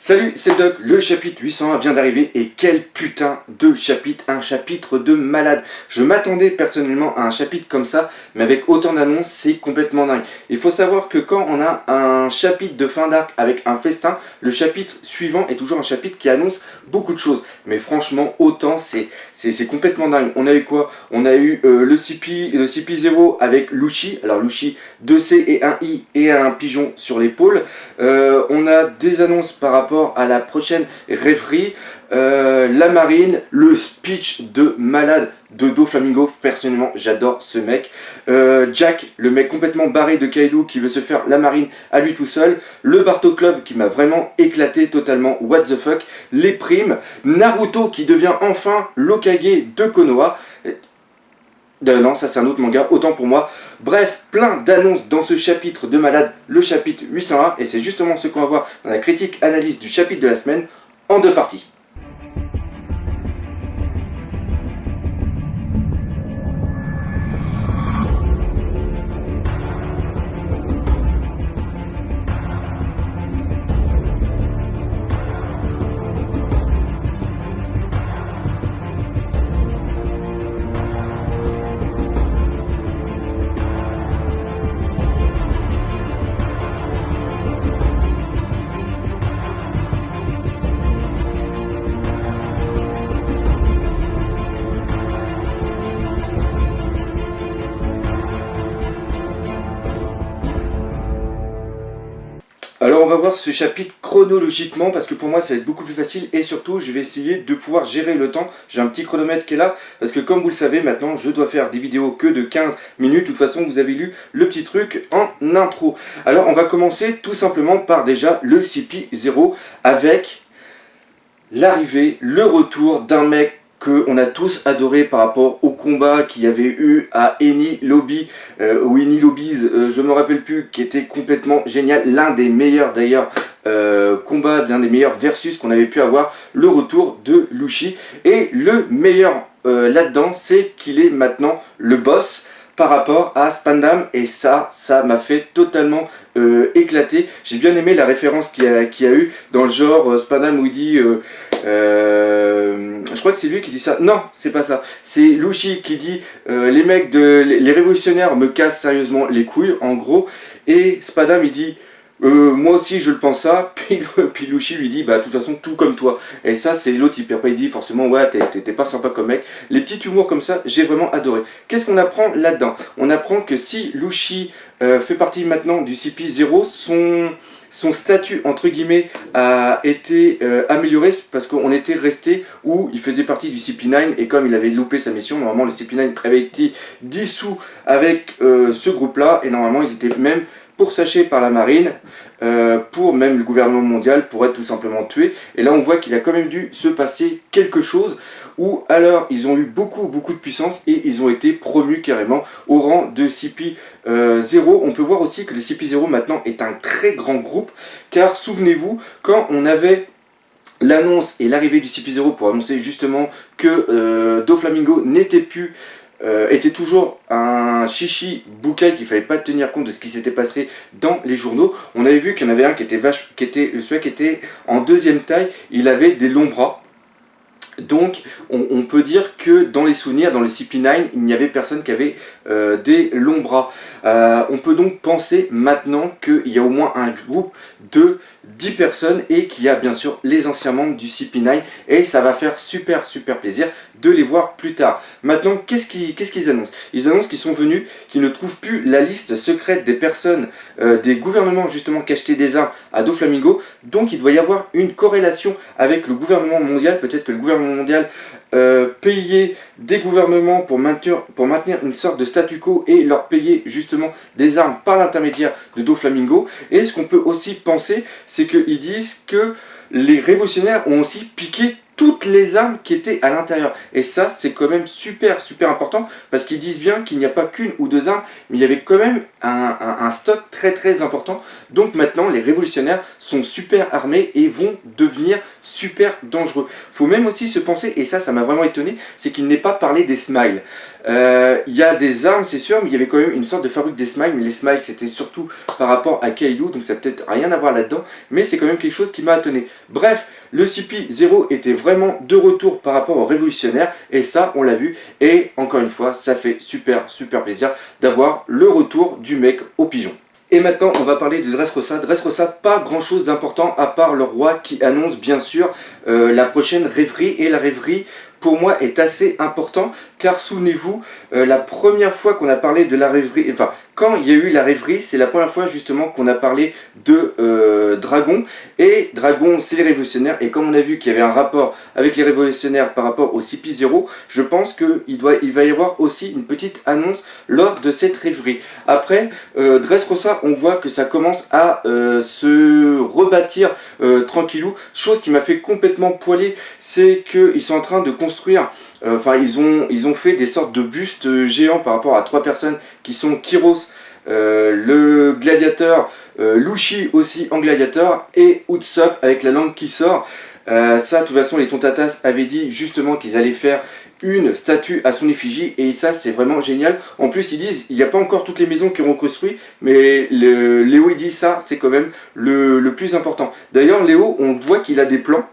Salut, c'est le Doc, le chapitre 801 vient d'arriver et quel putain de chapitre, un chapitre de malade. Je m'attendais personnellement à un chapitre comme ça, mais avec autant d'annonces, c'est complètement dingue. Il faut savoir que quand on a un chapitre de fin d'arc avec un festin, le chapitre suivant est toujours un chapitre qui annonce beaucoup de choses. Mais franchement, autant, c'est complètement dingue. On a eu quoi? On a eu le CP0 avec Lucci, alors Lucci 2C et un I et un pigeon sur l'épaule. On a des annonces par rapport à la prochaine rêverie, la marine, le speech de malade de Doflamingo. Personnellement j'adore ce mec. Jack, le mec complètement barré de Kaido qui veut se faire la marine à lui tout seul. Le Barto Club qui m'a vraiment éclaté totalement, what the fuck. Les primes, Naruto qui devient enfin l'Hokage de Konoha. Non, ça c'est un autre manga, autant pour moi. Bref, plein d'annonces dans ce chapitre de malade, le chapitre 801, et c'est justement ce qu'on va voir dans la critique analyse du chapitre de la semaine, en deux parties. Alors on va voir ce chapitre chronologiquement parce que pour moi ça va être beaucoup plus facile et surtout je vais essayer de pouvoir gérer le temps. J'ai un petit chronomètre qui est là parce que comme vous le savez maintenant je dois faire des vidéos que de 15 minutes. De toute façon vous avez lu le petit truc en intro. Alors on va commencer tout simplement par déjà le CP0 avec l'arrivée, le retour d'un mec qu'on a tous adoré par rapport au combat qu'il y avait eu à Eni Lobby ou Eni Lobbies, je me rappelle plus, qui était complètement génial, l'un des meilleurs d'ailleurs combats, l'un des meilleurs versus qu'on avait pu avoir, le retour de Lucci. Et le meilleur là-dedans, c'est qu'il est maintenant le boss par rapport à Spandam, et ça m'a fait totalement éclater. J'ai bien aimé la référence qu'il y a eu dans le genre Spandam où il dit je crois que c'est lui qui dit ça, non c'est pas ça, c'est Lucci qui dit les mecs les révolutionnaires me cassent sérieusement les couilles en gros, et Spandam il dit moi aussi je le pense ça, puis Lucci lui dit bah de toute façon tout comme toi, et ça c'est l'autre type. Après il dit forcément ouais t'es pas sympa comme mec. Les petits humours comme ça j'ai vraiment adoré. Qu'est-ce qu'on apprend là-dedans? On apprend que si Lucci fait partie maintenant du CP0, son statut entre guillemets a été amélioré parce qu'on était resté où il faisait partie du CP9, et comme il avait loupé sa mission, normalement le CP9 avait été dissous avec ce groupe là, et normalement ils étaient même pourchassés par la marine, pour même le gouvernement mondial, pour être tout simplement tués. Et là on voit qu'il a quand même dû se passer quelque chose, où alors ils ont eu beaucoup de puissance et ils ont été promus carrément au rang de CP0. On peut voir aussi que le CP0 maintenant est un très grand groupe, car souvenez-vous quand on avait l'annonce et l'arrivée du CP0 pour annoncer justement que Doflamingo n'était plus était toujours un chichi boucaille, qu'il fallait pas tenir compte de ce qui s'était passé dans les journaux. On avait vu qu'il y en avait un qui était celui qui était en deuxième taille, il avait des longs bras. Donc on peut dire que dans les souvenirs, dans le CP9, il n'y avait personne qui avait des longs bras. On peut donc penser maintenant qu'il y a au moins un groupe de 10 personnes et qu'il y a bien sûr les anciens membres du CP9, et ça va faire super plaisir de les voir plus tard. Maintenant qu'est-ce qu'ils annoncent? Ils annoncent qu'ils sont venus, qu'ils ne trouvent plus la liste secrète des personnes, des gouvernements justement qui achetaient des armes à Doflamingo, donc il doit y avoir une corrélation avec le gouvernement mondial. Peut-être que le gouvernement mondial payer des gouvernements pour maintenir une sorte de statu quo et leur payer justement des armes par l'intermédiaire de Doflamingo. Et ce qu'on peut aussi penser, c'est qu'ils disent que les révolutionnaires ont aussi piqué toutes les armes qui étaient à l'intérieur. Et ça c'est quand même super important, parce qu'ils disent bien qu'il n'y a pas qu'une ou deux armes, mais il y avait quand même un stock très très important. Donc maintenant les révolutionnaires sont super armés et vont devenir super dangereux. Faut même aussi se penser, et ça m'a vraiment étonné, c'est qu'il n'est pas parlé des smiles. Il y a des armes c'est sûr, mais il y avait quand même une sorte de fabrique des smiles, mais les smiles c'était surtout par rapport à Kaido, donc ça n'a peut-être rien à voir là-dedans, mais c'est quand même quelque chose qui m'a étonné. Bref, le CP0 était vraiment de retour par rapport aux révolutionnaires, et ça on l'a vu, et encore une fois ça fait super plaisir d'avoir le retour du mec au pigeon. Et maintenant on va parler de Dressrosa. Dressrosa, pas grand chose d'important à part le roi qui annonce bien sûr la prochaine rêverie, et la rêverie pour moi est assez important car souvenez-vous, la première fois qu'on a parlé de la rêverie, enfin quand il y a eu la rêverie, c'est la première fois justement qu'on a parlé de Dragon, et Dragon c'est les révolutionnaires, et comme on a vu qu'il y avait un rapport avec les révolutionnaires par rapport au CP0, je pense qu'il va y avoir aussi une petite annonce lors de cette rêverie. Après, Dressrosa, on voit que ça commence à se rebâtir tranquillou, chose qui m'a fait complètement poiler, c'est qu'ils sont en train de construire. Enfin, ils ont fait des sortes de bustes géants par rapport à 3 personnes qui sont Kyros, le gladiateur, Lushi aussi en gladiateur, et Usopp avec la langue qui sort. Ça, de toute façon, les Tontatas avaient dit justement qu'ils allaient faire une statue à son effigie, et ça c'est vraiment génial. En plus ils disent, il n'y a pas encore toutes les maisons qui ont construit, mais Léo il dit ça, c'est quand même le plus important. D'ailleurs Léo, on voit qu'il a des plans.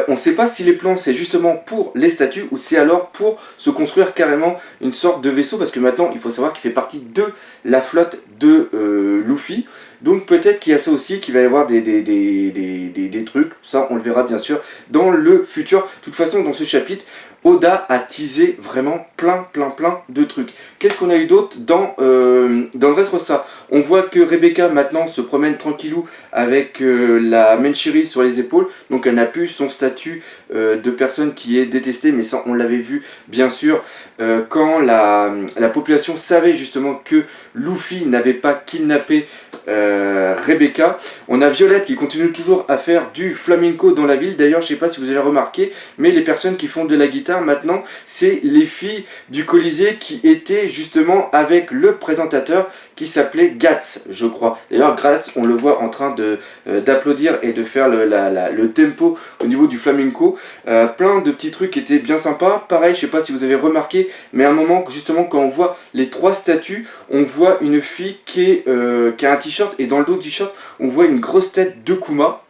On ne sait pas si les plans c'est justement pour les statues ou c'est alors pour se construire carrément une sorte de vaisseau, parce que maintenant il faut savoir qu'il fait partie de la flotte de Luffy. Donc peut-être qu'il y a ça aussi, qu'il va y avoir des trucs, ça on le verra bien sûr dans le futur. De toute façon dans ce chapitre, Oda a teasé vraiment plein de trucs. Qu'est-ce qu'on a eu d'autre dans le Dressrosa? On voit que Rebecca maintenant se promène tranquillou avec la Menchiri sur les épaules. Donc elle n'a plus son statut de personne qui est détestée, mais ça on l'avait vu bien sûr quand la population savait justement que Luffy n'avait pas kidnappé Rebecca. On a Violette qui continue toujours à faire du flamenco dans la ville. D'ailleurs je sais pas si vous avez remarqué, mais les personnes qui font de la guitare maintenant, c'est les filles du Colisée qui étaient justement avec le présentateur qui s'appelait Gats, je crois. D'ailleurs, Gats, on le voit en train d'applaudir et de faire le tempo au niveau du flamenco. Plein de petits trucs qui étaient bien sympas. Pareil, je sais pas si vous avez remarqué, mais à un moment, justement, quand on voit les 3 statues, on voit une fille qui a un t-shirt, et dans le dos du t-shirt, on voit une grosse tête de Kuma.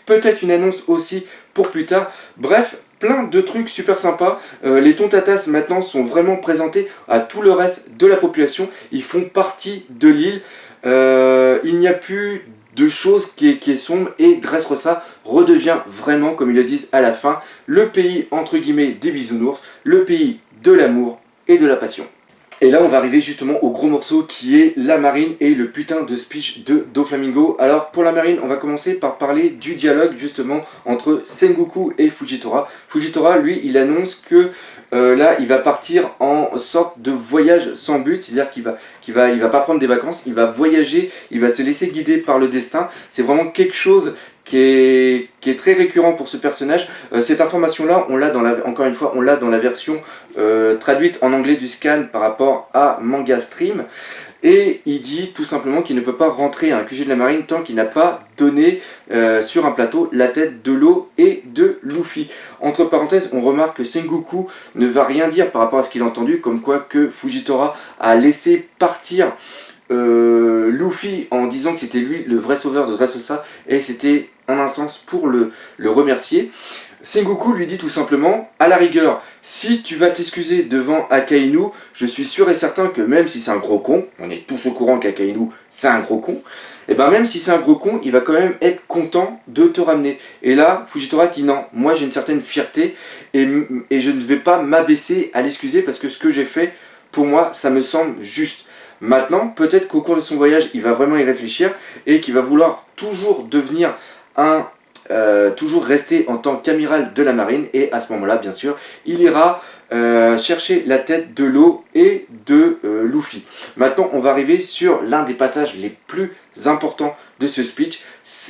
Peut-être une annonce aussi pour plus tard. Bref, plein de trucs super sympas. Les Tontatas maintenant sont vraiment présentés à tout le reste de la population. Ils font partie de l'île. Il n'y a plus de choses qui est sombre, et Dressrosa redevient vraiment, comme ils le disent à la fin, le pays entre guillemets des bisounours, le pays de l'amour et de la passion. Et là on va arriver justement au gros morceau qui est la marine et le putain de speech de Doflamingo. Alors pour la marine, on va commencer par parler du dialogue justement entre Sengoku et Fujitora. Fujitora, lui, il annonce que là il va partir en sorte de voyage sans but, c'est-à-dire qu'il va pas prendre des vacances, il va voyager, il va se laisser guider par le destin. C'est vraiment quelque chose qui est très récurrent pour ce personnage. Cette information-là, encore une fois, on l'a dans la version traduite en anglais du scan par rapport à Manga Stream. Et il dit tout simplement qu'il ne peut pas rentrer à un QG de la marine tant qu'il n'a pas donné sur un plateau la tête de l'eau et de Luffy. Entre parenthèses, on remarque que Sengoku ne va rien dire par rapport à ce qu'il a entendu, comme quoi que Fujitora a laissé partir Luffy en disant que c'était lui le vrai sauveur de Dressrosa, et c'était en un sens pour le remercier. Sengoku lui dit tout simplement, à la rigueur, si tu vas t'excuser devant Akainu, je suis sûr et certain que même si c'est un gros con, on est tous au courant qu'Akainu c'est un gros con, et ben même si c'est un gros con, il va quand même être content de te ramener. Et là, Fujitora dit non, moi j'ai une certaine fierté, et je ne vais pas m'abaisser à l'excuser, parce que ce que j'ai fait, pour moi, ça me semble juste. Maintenant, peut-être qu'au cours de son voyage, il va vraiment y réfléchir, et qu'il va vouloir toujours devenir toujours rester en tant qu'amiral de la marine, et à ce moment-là, bien sûr, il ira chercher la tête de Law et de Luffy. Maintenant, on va arriver sur l'un des passages les plus importants de ce speech,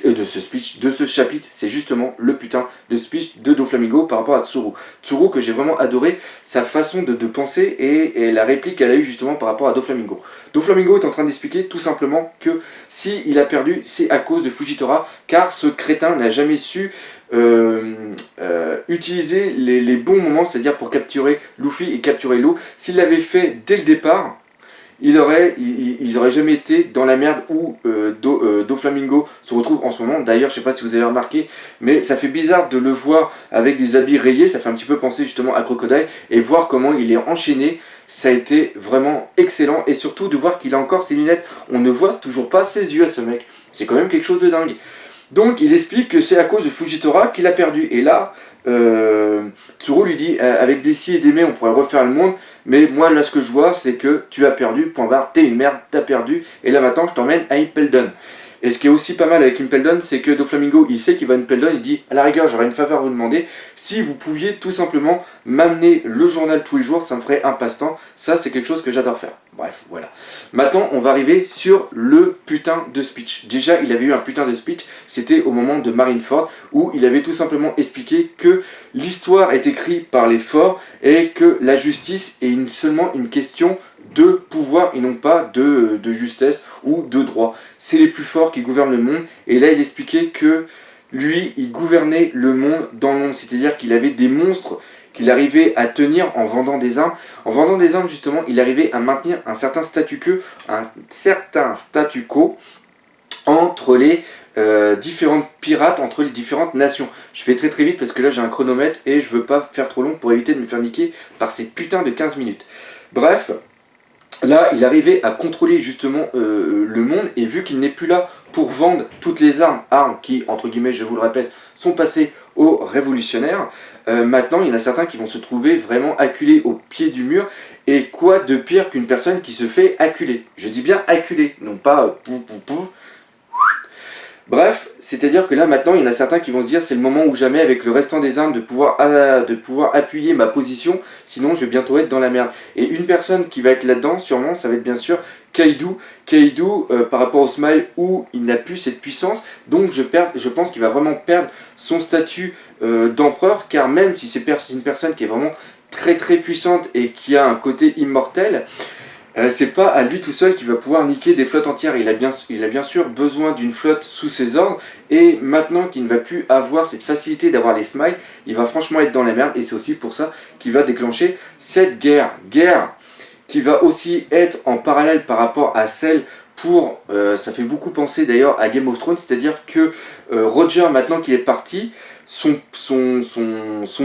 de ce chapitre. C'est justement le putain de speech de Doflamingo par rapport à Tsuru. Tsuru que j'ai vraiment adoré, sa façon de penser et la réplique qu'elle a eue justement par rapport à Doflamingo. Doflamingo est en train d'expliquer tout simplement que s'il a perdu, c'est à cause de Fujitora, car ce crétin n'a jamais su utiliser les bons moments, c'est-à-dire pour capturer Luffy et capturer Law. S'il l'avait fait dès le départ, ils auraient jamais été dans la merde où Doflamingo se retrouve en ce moment. D'ailleurs, je sais pas si vous avez remarqué, mais ça fait bizarre de le voir avec des habits rayés. Ça fait un petit peu penser justement à Crocodile, et voir comment il est enchaîné. Ça a été vraiment excellent, et surtout de voir qu'il a encore ses lunettes. On ne voit toujours pas ses yeux à ce mec. C'est quand même quelque chose de dingue. Donc il explique que c'est à cause de Fujitora qu'il a perdu. Et là, Tsuru lui dit avec des si et des mais on pourrait refaire le monde, mais moi là ce que je vois c'est que tu as perdu, point barre, t'es une merde, t'as perdu, et là maintenant je t'emmène à Impel Down. Et ce qui est aussi pas mal avec Impel Down, c'est que Doflamingo il sait qu'il va à Impel Down, il dit à la rigueur j'aurais une faveur à vous demander, si vous pouviez tout simplement m'amener le journal tous les jours, ça me ferait un passe-temps, ça c'est quelque chose que j'adore faire. Bref, voilà. Maintenant, on va arriver sur le putain de speech. Déjà, il avait eu un putain de speech, c'était au moment de Marineford, où il avait tout simplement expliqué que l'histoire est écrite par les forts et que la justice est seulement une question de pouvoir et non pas de justesse ou de droit. C'est les plus forts qui gouvernent le monde, et là il expliquait que lui, il gouvernait le monde dans l'ombre, c'est-à-dire qu'il avait des monstres qu'il arrivait à tenir en vendant des armes. En vendant des armes, justement, il arrivait à maintenir un certain statu quo entre les différentes pirates, entre les différentes nations. Je fais très très vite parce que là j'ai un chronomètre et je veux pas faire trop long pour éviter de me faire niquer par ces putains de 15 minutes. Bref, là, il arrivait à contrôler justement le monde, et vu qu'il n'est plus là pour vendre toutes les armes qui, entre guillemets, je vous le répète, sont passées aux révolutionnaires, maintenant, il y en a certains qui vont se trouver vraiment acculés au pied du mur, et quoi de pire qu'une personne qui se fait acculer. Je dis bien acculer, non pas pou. Bref, c'est-à-dire que là maintenant il y en a certains qui vont se dire c'est le moment ou jamais avec le restant des armes de pouvoir appuyer ma position, sinon je vais bientôt être dans la merde. Et une personne qui va être là-dedans sûrement ça va être bien sûr Kaido. Par rapport au Smile où il n'a plus cette puissance, donc je pense qu'il va vraiment perdre son statut d'empereur, car même si c'est une personne qui est vraiment très très puissante et qui a un côté immortel, c'est pas à lui tout seul qu'il va pouvoir niquer des flottes entières. Il a bien sûr besoin d'une flotte sous ses ordres, et maintenant qu'il ne va plus avoir cette facilité d'avoir les smiles, il va franchement être dans la merde, et c'est aussi pour ça qu'il va déclencher cette guerre qui va aussi être en parallèle par rapport à celle pour, ça fait beaucoup penser d'ailleurs à Game of Thrones, c'est-à-dire que Roger, maintenant qu'il est parti, son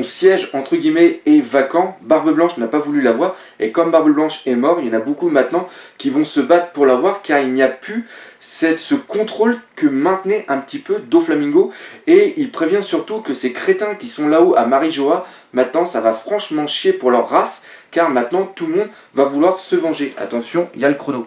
siège entre guillemets est vacant. Barbe Blanche n'a pas voulu l'avoir, et comme Barbe Blanche est mort, il y en a beaucoup maintenant qui vont se battre pour l'avoir, car il n'y a plus ce contrôle que maintenait un petit peu Doflamingo, et il prévient surtout que ces crétins qui sont là-haut à Marijoa, maintenant ça va franchement chier pour leur race, car maintenant tout le monde va vouloir se venger. Attention, il y a le chrono.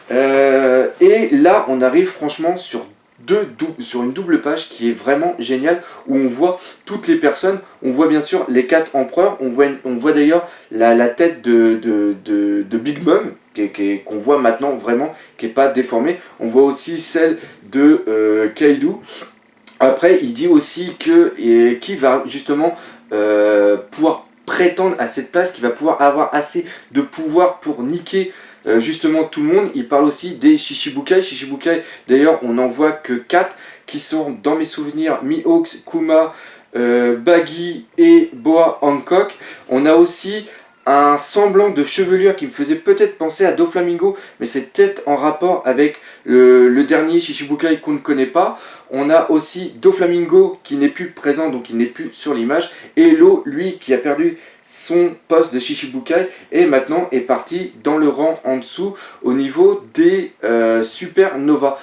Et là on arrive franchement sur une double page qui est vraiment géniale, où on voit toutes les personnes, on voit bien sûr les 4 empereurs, on voit d'ailleurs la tête de Big Mom qu'on voit maintenant vraiment, qui n'est pas déformée, on voit aussi celle de Kaido. Après il dit aussi qui va justement pouvoir prétendre à cette place, qui va pouvoir avoir assez de pouvoir pour niquer justement tout le monde. Il parle aussi des Shichibukai. D'ailleurs on n'en voit que 4 qui sont dans mes souvenirs: Mihawks, Kuma, Baggy et Boa Hancock. On a aussi un semblant de chevelure qui me faisait peut-être penser à Doflamingo, mais c'est peut-être en rapport avec le dernier Shichibukai qu'on ne connaît pas. On a aussi Doflamingo qui n'est plus présent, donc il n'est plus sur l'image, et Law, lui, qui a perdu son poste de Shichibukai et maintenant est parti dans le rang en dessous au niveau des Supernova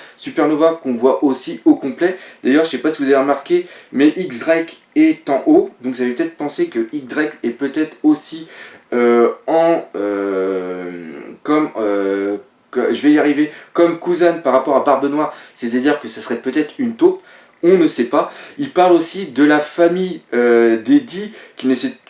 qu'on voit aussi au complet. D'ailleurs je sais pas si vous avez remarqué, mais X-Drake est en haut, donc vous avez peut-être pensé que X-Drake est peut-être aussi je vais y arriver, comme Kuzan par rapport à Barbe Noire, c'est-à-dire que ce serait peut-être une taupe. on ne sait pas. Il parle aussi de la famille d'Eddie,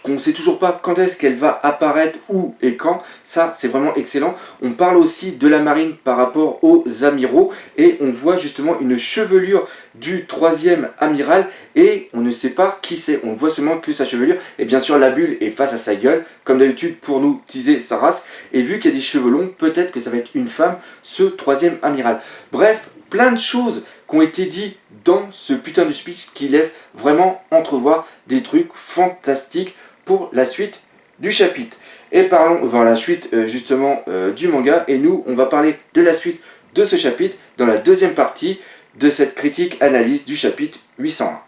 qu'on ne sait toujours pas quand est-ce qu'elle va apparaître, où et quand. Ça, c'est vraiment excellent. On parle aussi de la marine par rapport aux amiraux, et on voit justement une chevelure du 3e amiral, et on ne sait pas qui c'est. On voit seulement que sa chevelure, et bien sûr la bulle est face à sa gueule, comme d'habitude pour nous teaser sa race, et vu qu'il y a des cheveux longs, peut-être que ça va être une femme, ce 3e amiral. Bref, plein de choses qui ont été dites dans ce putain de speech qui laisse vraiment entrevoir des trucs fantastiques pour la suite du chapitre. Et parlons vers la suite justement du manga, et nous on va parler de la suite de ce chapitre dans la deuxième partie de cette critique analyse du chapitre 801.